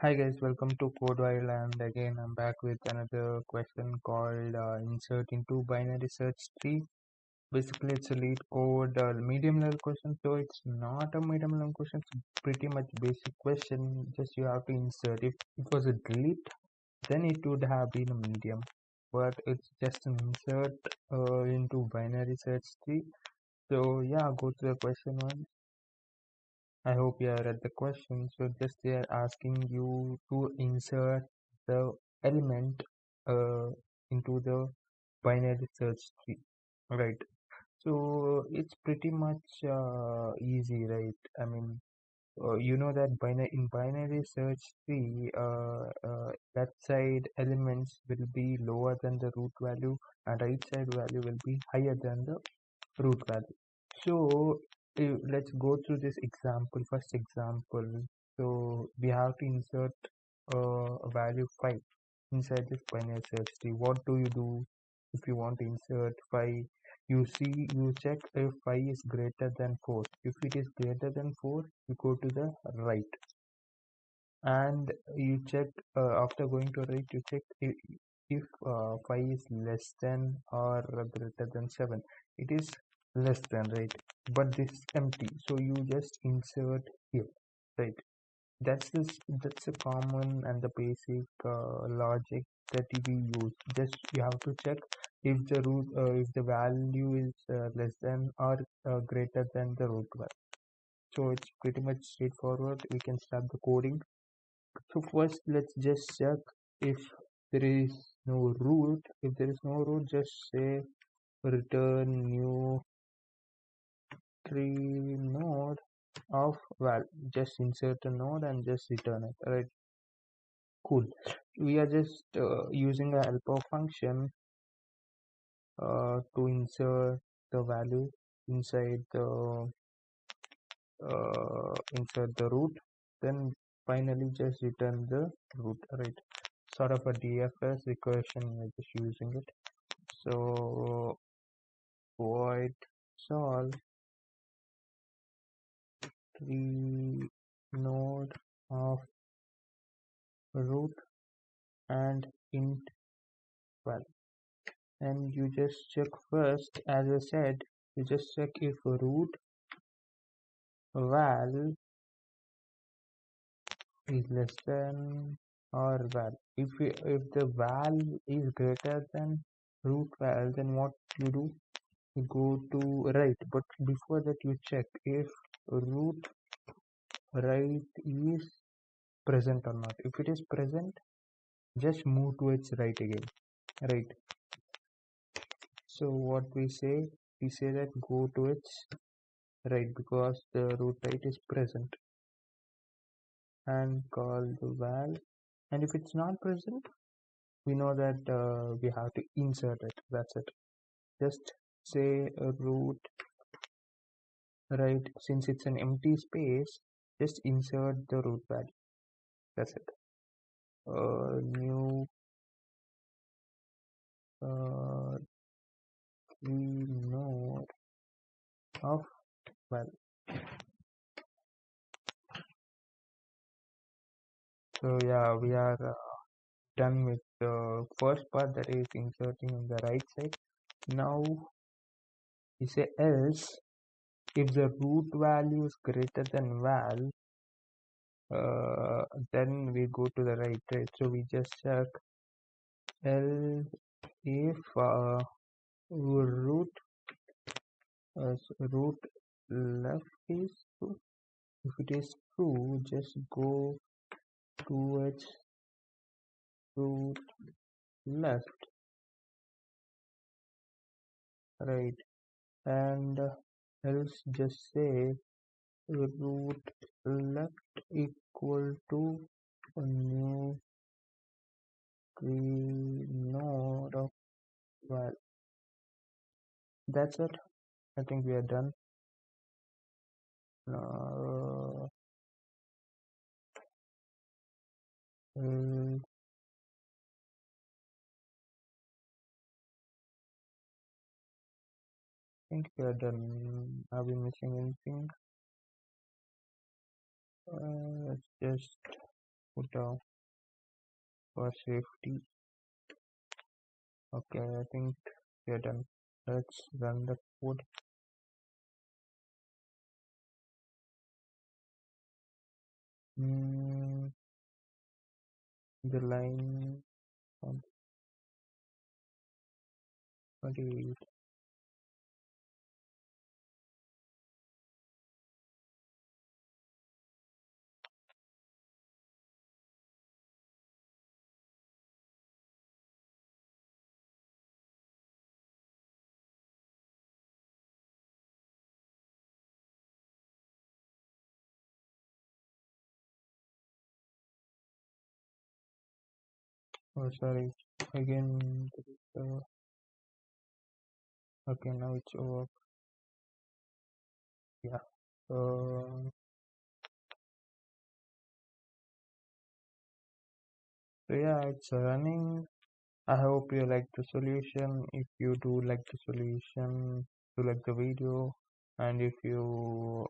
Hi guys, welcome to Codewile, and again I'm back with another question called insert into binary search tree. Basically, it's a lead code medium level question, so it's not a medium level question. It's pretty much basic question. Just you have to insert. If it was a delete, then it would have been a medium, but it's just an insert into binary search tree. So yeah, go to the question one. I hope you have read the question. So just they are asking you to insert the element uh, into the binary search tree, right? So it's pretty much easy, right? I mean, you know that binary search tree, left side elements will be lower than the root value, and right side value will be higher than the root value. So let's go through this example. First example. So we have to insert a value 5 inside this binary search tree. What do you do if you want to insert 5? You check if 5 is greater than 4. If it is greater than 4, you go to the right, and you check after going to right, you check if 5 is less than or greater than 7. It is less than, right? But this is empty, so you just insert here, right? That's a common and the basic logic that we use. Just you have to check if the value is less than or greater than the root value. So it's pretty much straightforward. We can start the coding. So first, let's just check if there is no root. If there is no root, just say return new tree node of val. Just insert a node and just return it. Alright, cool. We are just using a helper function to insert the value inside the root. Then finally just return the root. Right, sort of a DFS recursion. We're just using it. So void solve tree node of root and int val, and you just check first, as I said, you just check if root val is less than or val. If the val is greater than root val, then what you do, you go to right, but before that you check if root right is present or not. If it is present, just move to its right again, right? So what we say that go to its right because the root right is present, and call the val. And if it's not present, we know that we have to insert it. That's it. Just say a root right. Since it's an empty space, just insert the root value. That's it. New tree node of val. So yeah, we are done with the first part, that is inserting on the right side. Now we say else if the root value is greater than val, then we go to the right. So we just check else if root root left is true. If it is true, just go towards root left, right? And else just say root left equal to a new tree node of val. That's it. I think we are done. I think we are done. Are we missing anything? Let's just put for safety. Okay, I think we're done. Let's run the code. Mm, the line on 28. Oh, sorry. Again, okay, now it's over. Yeah. Uh, so yeah, it's running. I hope you like the solution. If you do like the solution, you like the video, and if you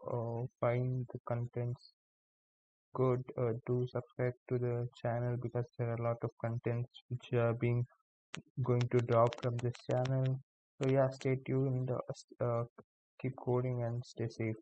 find the contents good, do subscribe to the channel because there are a lot of contents which are being going to drop from this channel. So yeah, stay tuned. Keep coding and stay safe.